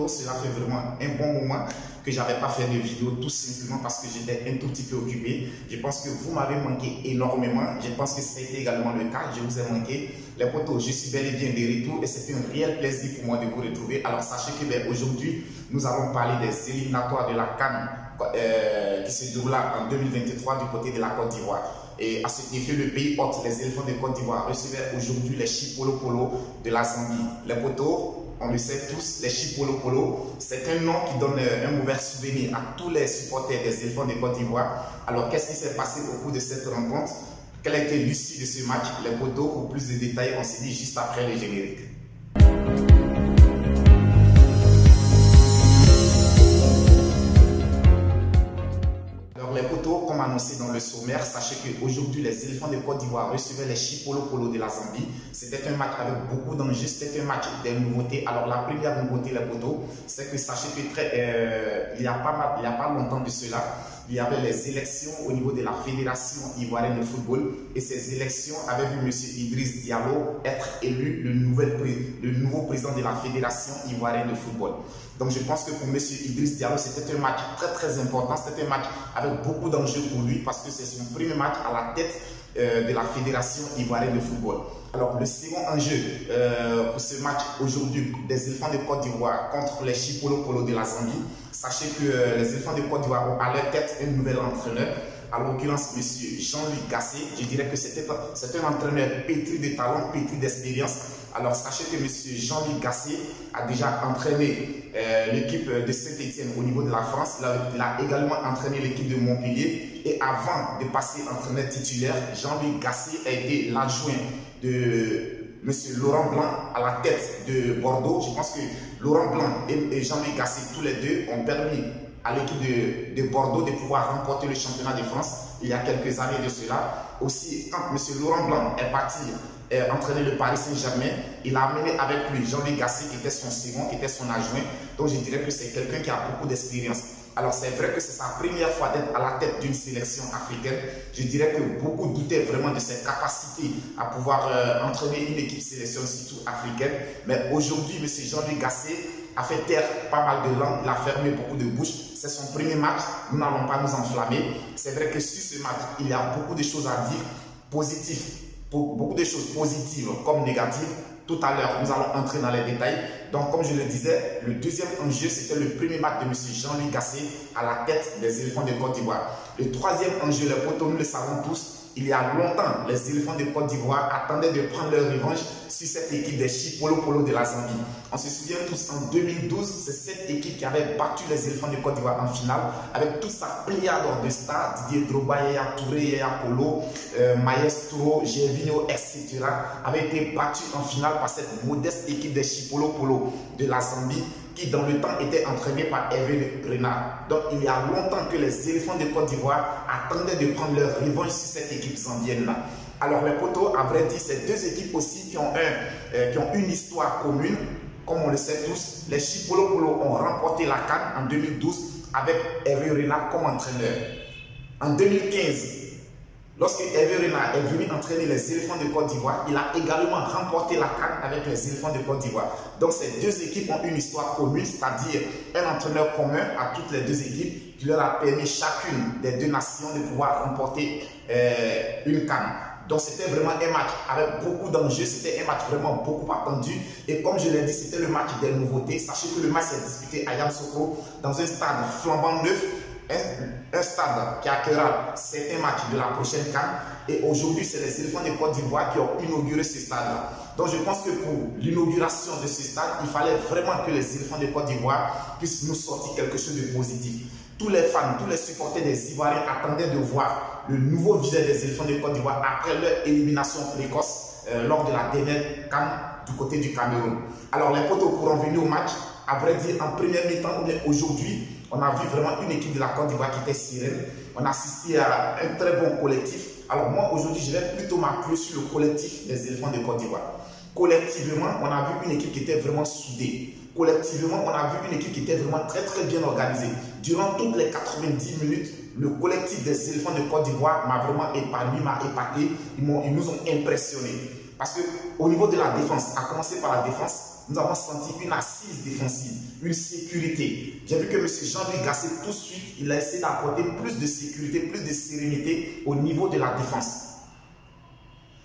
poteaux, cela fait vraiment un bon moment que je n'avais pas fait de vidéo, tout simplement parce que j'étais un tout petit peu occupé. Je pense que vous m'avez manqué énormément. Je pense que ça a été également le cas. Je vous ai manqué. Les poteaux, je suis bel et bien de retour et c'est un réel plaisir pour moi de vous retrouver. Alors sachez que aujourd'hui, nous allons parler des éliminatoires de la CAN qui se déroula en 2023 du côté de la Côte d'Ivoire. Et à cet effet, le pays hôte, les éléphants de Côte d'Ivoire, recevaient aujourd'hui les Chipolo Polo de la Zambie. Les poteaux, on le sait tous, les Chipolo Polo, c'est un nom qui donne un mauvais souvenir à tous les supporters des éléphants de Côte d'Ivoire. Alors, qu'est-ce qui s'est passé au cours de cette rencontre? Quelle a été l'issue de ce match? Les poteaux, pour plus de détails, on se dit juste après le générique. Les poteaux, comme annoncé dans le sommaire, sachez qu'aujourd'hui, les éléphants de Côte d'Ivoire recevaient les Chipolo Polo de la Zambie. C'était un match avec beaucoup d'enjeux, c'était un match des nouveautés. Alors, la première nouveauté, les poteaux, c'est que sachez que il y a pas longtemps de cela, il y avait les élections au niveau de la Fédération ivoirienne de football et ces élections avaient vu M. Idriss Diallo être élu le nouveau président de la Fédération ivoirienne de football. Donc je pense que pour M. Idriss Diallo, c'était un match très important, c'était un match avec beaucoup d'enjeux pour lui parce que c'est son premier match à la tête de la Fédération ivoirienne de football. Alors le second enjeu pour ce match aujourd'hui des éléphants de Côte d'Ivoire contre les Chipolo Polo de la Zambie, sachez que les éléphants de Côte d'Ivoire ont à leur tête un nouvel entraîneur, à l'occurrence M. Jean-Luc Gasset. Je dirais que c'est un entraîneur pétri de talent, pétri d'expérience. Alors sachez que M. Jean-Luc Gasset a déjà entraîné l'équipe de Saint-Etienne au niveau de la France. Il a également entraîné l'équipe de Montpellier. Et avant de passer entraîneur titulaire, Jean-Luc Gasset a été l'adjoint de M. Laurent Blanc à la tête de Bordeaux. Je pense que Laurent Blanc et Jean-Luc Gasset, tous les deux, ont permis à l'équipe de Bordeaux de pouvoir remporter le championnat de France il y a quelques années de cela. Aussi, quand M. Laurent Blanc est parti entraîner le Paris Saint-Germain, il a amené avec lui Jean-Luc Gasset qui était son second, qui était son adjoint. Donc je dirais que c'est quelqu'un qui a beaucoup d'expérience. Alors c'est vrai que c'est sa première fois d'être à la tête d'une sélection africaine. Je dirais que beaucoup doutaient vraiment de ses capacités à pouvoir entraîner une équipe sélection, surtout africaine. Mais aujourd'hui, M. Jean-Luc Gasset a fait taire pas mal de langues, il a fermé beaucoup de bouches. C'est son premier match, nous n'allons pas nous enflammer. C'est vrai que sur ce match, il y a beaucoup de choses à dire, positives, beaucoup de choses positives comme négatives. Tout à l'heure, nous allons entrer dans les détails. Donc, comme je le disais, le deuxième enjeu, c'était le premier match de M. Jean-Luc Gasset à la tête des éléphants de Côte d'Ivoire. Le troisième enjeu, les poteaux, nous le savons tous, il y a longtemps, les éléphants de Côte d'Ivoire attendaient de prendre leur revanche sur cette équipe des Chipolo Polo de la Zambie. On se souvient tous, en 2012, c'est cette équipe qui avait battu les éléphants de Côte d'Ivoire en finale avec toute sa pléiade de stars, Didier Drogba, Yaya Touré, Yaya Kolo, Maestro, Gervinho, etc. avait été battu en finale par cette modeste équipe des Chipolo Polo de la Zambie qui dans le temps était entraîné par Hervé Renard. Donc il y a longtemps que les éléphants de Côte d'Ivoire attendaient de prendre leur revanche sur cette équipe zambienne-là. Alors les poteaux, à vrai dire, c'est deux équipes aussi qui ont une histoire commune. Comme on le sait tous, les Chipolo Polo ont remporté la CAN en 2012 avec Hervé Renard comme entraîneur. En 2015, lorsque Hervé Renard est venu entraîner les éléphants de Côte d'Ivoire, il a également remporté la CAN avec les éléphants de Côte d'Ivoire. Donc ces deux équipes ont une histoire commune, c'est-à-dire un entraîneur commun à toutes les deux équipes qui leur a permis chacune des deux nations de pouvoir remporter une CAN. Donc c'était vraiment un match avec beaucoup d'enjeux, c'était un match vraiment beaucoup attendu. Et comme je l'ai dit, c'était le match des nouveautés. Sachez que le match s'est disputé à Yamoussoukro dans un stade flambant neuf. Un stade qui accueillera certains matchs de la prochaine CAN. Et aujourd'hui, c'est les éléphants de Côte d'Ivoire qui ont inauguré ce stade-là. Donc je pense que pour l'inauguration de ce stade, il fallait vraiment que les éléphants de Côte d'Ivoire puissent nous sortir quelque chose de positif. Tous les fans, tous les supporters des Ivoiriens attendaient de voir le nouveau visage des éléphants de Côte d'Ivoire après leur élimination précoce lors de la dernière CAN du côté du Cameroun. Alors les potos, pour en venir au match, à vrai dire, en première mi-temps, aujourd'hui, on a vu vraiment une équipe de la Côte d'Ivoire qui était sereine. On a assisté à un très bon collectif. Alors moi, aujourd'hui, je vais plutôt m'appuyer sur le collectif des éléphants de Côte d'Ivoire. Collectivement, on a vu une équipe qui était vraiment soudée. Collectivement, on a vu une équipe qui était vraiment très bien organisée. Durant toutes les 90 minutes, le collectif des éléphants de Côte d'Ivoire m'a vraiment épargné, m'a épaté. Ils nous ont impressionnés. Parce qu'au niveau de la défense, à commencer par la défense, nous avons senti une assise défensive, une sécurité. J'ai vu que M. Jean-Louis Gasset, tout de suite, il a essayé d'apporter plus de sécurité, plus de sérénité au niveau de la défense.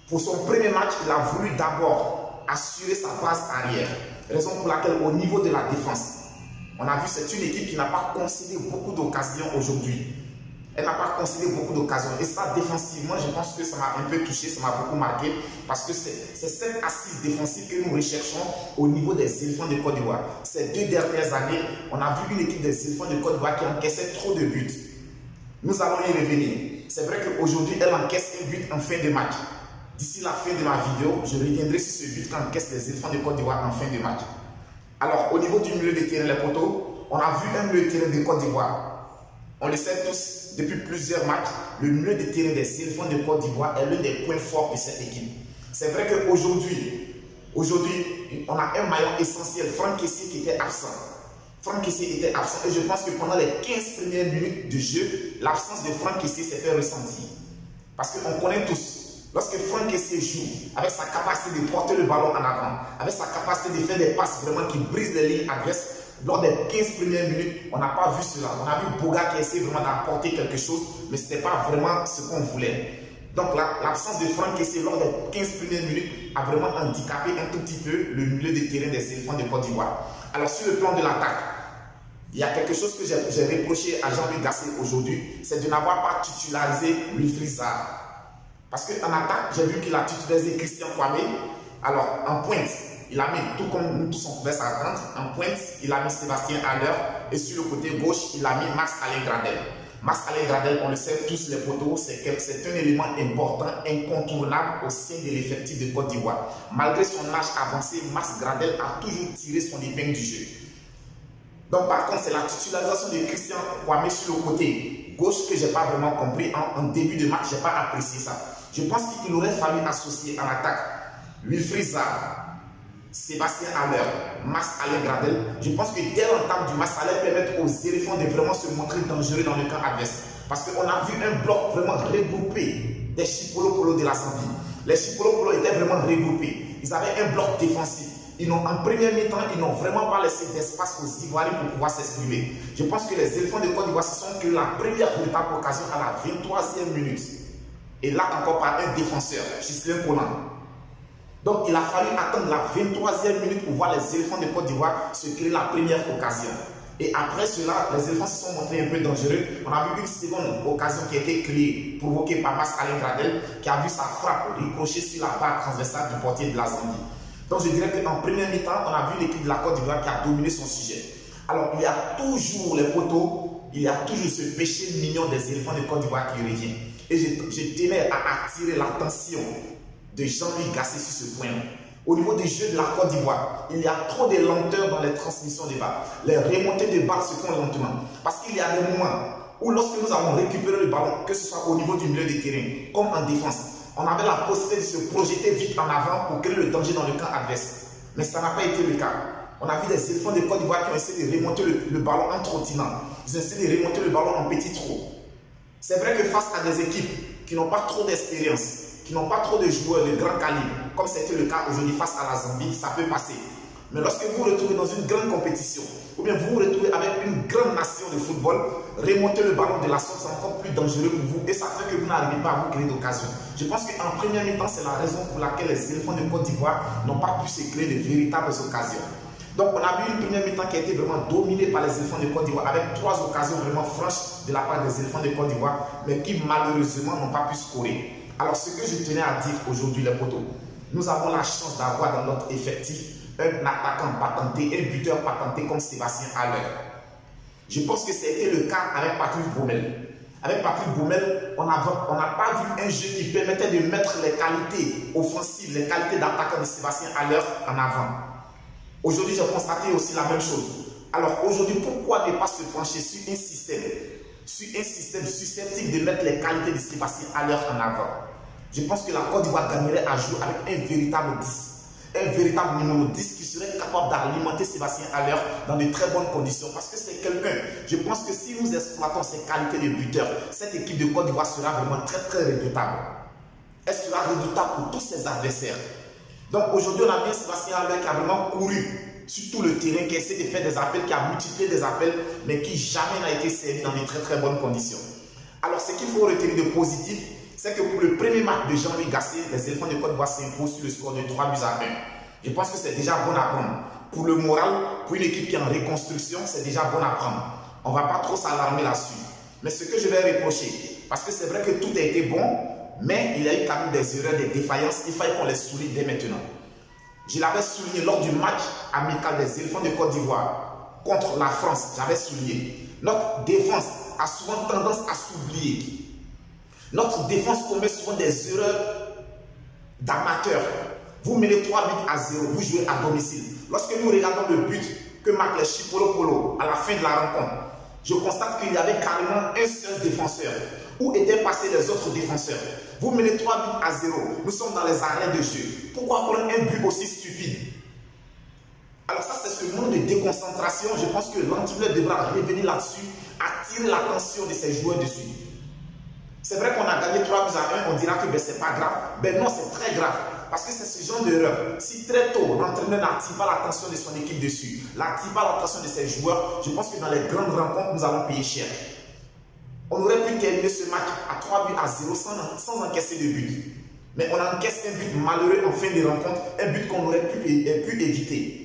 Pour son premier match, il a voulu d'abord assurer sa base arrière. Raison pour laquelle, au niveau de la défense, on a vu que c'est une équipe qui n'a pas concédé beaucoup d'occasions aujourd'hui. Elle n'a pas concédé beaucoup d'occasions. Et ça, défensivement, je pense que ça m'a un peu touché, ça m'a beaucoup marqué. Parce que c'est cette assise défensive que nous recherchons au niveau des éléphants de Côte d'Ivoire. Ces 2 dernières années, on a vu une équipe des éléphants de Côte d'Ivoire qui encaissait trop de buts. Nous allons y revenir. C'est vrai qu'aujourd'hui, elle encaisse un but en fin de match. D'ici la fin de ma vidéo, je reviendrai sur ce but qu'encaissent les éléphants de Côte d'Ivoire en fin de match. Alors, au niveau du milieu de terrain, les poteaux, on a vu un milieu de terrain de Côte d'Ivoire. On le sait tous, depuis plusieurs matchs, le milieu de terrain des éléphants de Côte d'Ivoire est l'un des points forts de cette équipe. C'est vrai qu'aujourd'hui, on a un maillon essentiel, Franck Kessié, qui était absent. Franck Kessié était absent et je pense que pendant les 15 premières minutes de jeu, l'absence de Franck Kessié s'est fait ressentir. Parce qu'on connaît tous, lorsque Franck Kessié joue, avec sa capacité de porter le ballon en avant, avec sa capacité de faire des passes vraiment qui brisent les lignes adverses, lors des 15 premières minutes, on n'a pas vu cela. On a vu Boga qui essaie vraiment d'apporter quelque chose, mais ce n'était pas vraiment ce qu'on voulait. Donc l'absence de Franck Kessié lors des 15 premières minutes a vraiment handicapé un tout petit peu le milieu de terrain des éléphants de Côte d'Ivoire. Alors sur le plan de l'attaque, il y a quelque chose que j'ai reproché à Jean-Louis Gasset aujourd'hui, c'est de n'avoir pas titularisé Wilfried Zaha. Parce qu'en attaque, j'ai vu qu'il a titularisé Christian Kwame. Alors en pointe, il a mis, tout comme nous tous on pouvait s'attendre, en pointe, il a mis Sébastien Haller et sur le côté gauche, il a mis Max-Alain Gradel. Max-Alain Gradel, on le sait tous les poteaux, c'est un élément important, incontournable au sein de l'effectif de Côte d'Ivoire. Malgré son âge avancé, Max Gradel a toujours tiré son épingle du jeu. Donc par contre, c'est la titularisation de Christian Kwame sur le côté gauche que je n'ai pas vraiment compris. En début de match, je n'ai pas apprécié ça. Je pense qu'il aurait fallu associer en attaque Wilfried Zaha, Sébastien Haller, Max-Alain Gradel. Je pense que dès l'entame du match, ça allait permettre aux éléphants de vraiment se montrer dangereux dans le camp adverse. Parce qu'on a vu un bloc vraiment regroupé des Chipolo-Polo de la Zambie. Les Chipolo-Polo étaient vraiment regroupés. Ils avaient un bloc défensif. En première mi-temps, ils n'ont vraiment pas laissé d'espace aux Ivoiriens pour pouvoir s'exprimer. Je pense que les éléphants de Côte d'Ivoire se sont créés la première véritable occasion à la 23e minute. Et là encore par un défenseur, Ghislain Konan. Donc il a fallu attendre la 23e minute pour voir les éléphants de Côte d'Ivoire se créer la première occasion. Et après cela, les éléphants se sont montrés un peu dangereux. On a vu une seconde occasion qui a été créée, provoquée par Max-Alain Gradel, qui a vu sa frappe ricocher sur la barre transversale du portier de la Zambie. Donc je dirais qu'en première mi-temps, on a vu l'équipe de la Côte d'Ivoire qui a dominé son sujet. Alors il y a toujours les poteaux, il y a toujours ce péché mignon des éléphants de Côte d'Ivoire qui revient. Et je tenais à attirer l'attention de Jean-Louis Gasset sur ce point. Au niveau du jeu de la Côte d'Ivoire, il y a trop de lenteur dans les transmissions de balles. Les remontées de balles se font lentement. Parce qu'il y a des moments où lorsque nous avons récupéré le ballon, que ce soit au niveau du milieu de terrain, comme en défense, on avait la possibilité de se projeter vite en avant pour créer le danger dans le camp adverse. Mais ça n'a pas été le cas. On a vu des éléphants de Côte d'Ivoire qui ont essayé de remonter le ballon en trottinant. Ils ont essayé de remonter le ballon en petit trot. C'est vrai que face à des équipes qui n'ont pas trop d'expérience, qui n'ont pas trop de joueurs de grand calibre, comme c'était le cas aujourd'hui face à la Zambie, ça peut passer. Mais lorsque vous vous retrouvez dans une grande compétition, ou bien vous vous retrouvez avec une grande nation de football, remonter le ballon de la sorte, c'est encore plus dangereux pour vous et ça fait que vous n'arrivez pas à vous créer d'occasion. Je pense qu'en première mi-temps, c'est la raison pour laquelle les éléphants de Côte d'Ivoire n'ont pas pu se créer de véritables occasions. Donc on a vu une première mi-temps qui a été vraiment dominée par les éléphants de Côte d'Ivoire avec 3 occasions vraiment franches de la part des éléphants de Côte d'Ivoire, mais qui malheureusement n'ont pas pu scorer. Alors ce que je tenais à dire aujourd'hui les potos, nous avons la chance d'avoir dans notre effectif un attaquant patenté, un buteur patenté comme Sébastien Haller. Je pense que c'était le cas avec Patrick Baumel. Avec Patrick Baumel, on n'a pas vu un jeu qui permettait de mettre les qualités offensives, les qualités d'attaquant de Sébastien Haller en avant. Aujourd'hui, j'ai constaté aussi la même chose. Alors aujourd'hui, pourquoi ne pas se pencher sur un système susceptible de mettre les qualités de Sébastien Haller en avant? Je pense que la Côte d'Ivoire gagnerait à jouer avec un véritable 10. Un véritable numéro 10 qui serait capable d'alimenter Sébastien Haller dans de très bonnes conditions. Parce que c'est quelqu'un, je pense que si nous exploitons ses qualités de buteur, cette équipe de Côte d'Ivoire sera vraiment très très redoutable. Elle sera redoutable pour tous ses adversaires. Donc aujourd'hui, on a bien Sébastien Haller qui a vraiment couru sur tout le terrain, qui a essayé de faire des appels, qui a multiplié des appels, mais qui jamais n'a été servi dans de très bonnes conditions. Alors ce qu'il faut retenir de positif, c'est que pour le premier match de Jean-Louis Gasset, les éléphants de Côte d'Ivoire s'imposent sur le score de 3 buts à 1. Je pense que c'est déjà bon à prendre. Pour le moral, pour une équipe qui est en reconstruction, c'est déjà bon à prendre. On ne va pas trop s'alarmer là-dessus. Mais ce que je vais reprocher, parce que c'est vrai que tout a été bon, mais il y a eu quand même des erreurs, des défaillances, il fallait qu'on les souligne dès maintenant. Je l'avais souligné lors du match amical des éléphants de Côte d'Ivoire contre la France, j'avais souligné. Notre défense a souvent tendance à s'oublier. Notre défense commet souvent des erreurs d'amateurs. Vous menez 3 buts à 0, vous jouez à domicile. Lorsque nous regardons le but que marque les Chipolo Polo à la fin de la rencontre, je constate qu'il y avait carrément un seul défenseur. Où étaient passés les autres défenseurs? Vous menez 3 buts à 0, nous sommes dans les arrêts de jeu. Pourquoi prendre un but aussi stupide? Alors ça, c'est ce monde de déconcentration. Je pense que l'entraîneur devra revenir là-dessus, attirer l'attention de ses joueurs dessus. C'est vrai qu'on a gagné 3 buts à 1, on dira que ben, c'est pas grave. Ben non, c'est très grave. Parce que c'est ce genre d'erreur. Si très tôt, l'entraîneur n'attire pas l'attention de son équipe dessus, n'attire pas l'attention de ses joueurs, je pense que dans les grandes rencontres, nous allons payer cher. On aurait pu terminer ce match à 3 buts à 0 sans encaisser de but. Mais on encaisse un but malheureux en fin de rencontre, un but qu'on aurait pu éviter.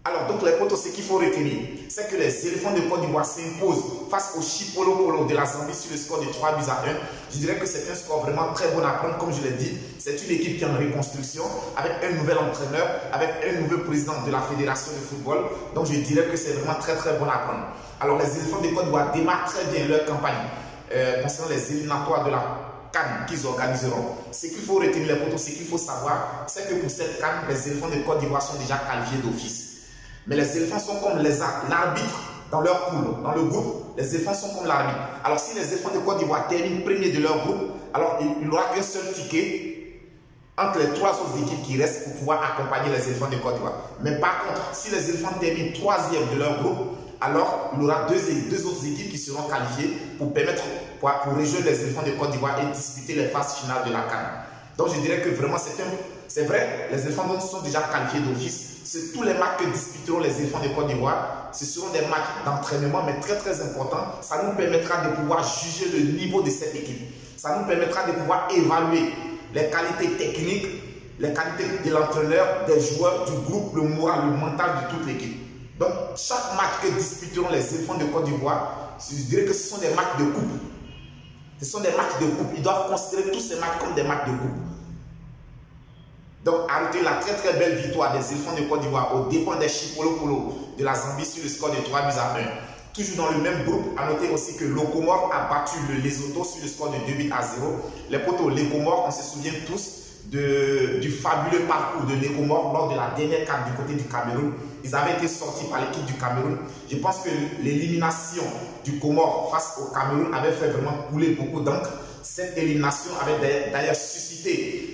Alors, donc, les potos, ce qu'il faut retenir, c'est que les éléphants de Côte d'Ivoire s'imposent face au Chipolo Polo de la Zambie sur le score de 3 buts à 1. Je dirais que c'est un score vraiment très bon à prendre, comme je l'ai dit. C'est une équipe qui est en reconstruction, avec un nouvel entraîneur, avec un nouveau président de la Fédération de football. Donc, je dirais que c'est vraiment très bon à prendre. Alors, les éléphants de Côte d'Ivoire démarrent très bien leur campagne concernant les éliminatoires de la CAN qu'ils organiseront. Ce qu'il faut retenir, les potos, ce qu'il faut savoir, c'est que pour cette CAN, les éléphants de Côte d'Ivoire sont déjà qualifiés d'office. Mais les éléphants sont comme l'arbitre dans leur poule, dans le groupe. Les éléphants sont comme l'arbitre. Alors si les éléphants de Côte d'Ivoire terminent premier de leur groupe, alors il n'y aura qu'un seul ticket entre les 3 autres équipes qui restent pour pouvoir accompagner les éléphants de Côte d'Ivoire. Mais par contre, si les éléphants terminent 3e de leur groupe, alors il y aura deux autres équipes qui seront qualifiées pour rejoindre les éléphants de Côte d'Ivoire et disputer les phases finales de la CAN. Donc je dirais que vraiment c'est vrai, les éléphants sont déjà qualifiés d'office. C'est tous les matchs que disputeront les éléphants de Côte d'Ivoire. Ce seront des matchs d'entraînement, mais très importants. Ça nous permettra de pouvoir juger le niveau de cette équipe. Ça nous permettra de pouvoir évaluer les qualités techniques, les qualités de l'entraîneur, des joueurs, du groupe, le moral, le mental de toute l'équipe. Donc, chaque match que disputeront les éléphants de Côte d'Ivoire, je dirais que ce sont des matchs de coupe. Ce sont des matchs de coupe. Ils doivent considérer tous ces matchs comme des matchs de coupe. Donc, arrêtez la très belle victoire des éléphants de Côte d'Ivoire aux dépens des Chipolo Polo de la Zambie sur le score de 3 buts à 1. Toujours dans le même groupe, à noter aussi que le Comore a battu le Lesotho sur le score de 2 buts à 0. Les potos, les Comores, on se souvient tous du fabuleux parcours de l'Écomore lors de la dernière CAN du côté du Cameroun. Ils avaient été sortis par l'équipe du Cameroun. Je pense que l'élimination du Comore face au Cameroun avait fait vraiment couler beaucoup d'encre. Cette élimination avait d'ailleurs suscité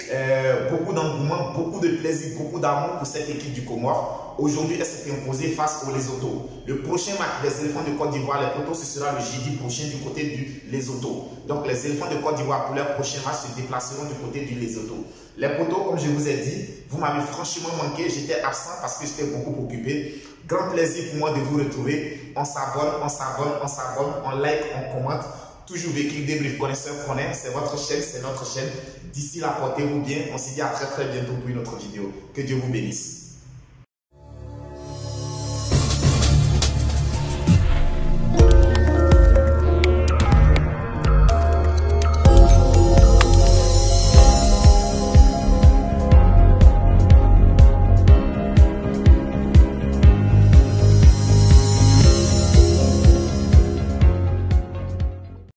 beaucoup d'engouement, beaucoup de plaisir, beaucoup d'amour pour cette équipe du Comore. Aujourd'hui, elle s'est imposée face au Lesotho. Le prochain match des éléphants de Côte d'Ivoire, les potos, ce sera le jeudi prochain du côté du Lesotho. Donc les éléphants de Côte d'Ivoire, pour leur prochain match, se déplaceront du côté du Lesotho. Les potos, comme je vous ai dit, vous m'avez franchement manqué. J'étais absent parce que j'étais beaucoup occupé. Grand plaisir pour moi de vous retrouver. On s'abonne, on like, on commente. Toujours vécu débrief connaisseur connaît, c'est votre chaîne, c'est notre chaîne. D'ici là, portez-vous bien. On se dit à très bientôt pour une autre vidéo. Que Dieu vous bénisse.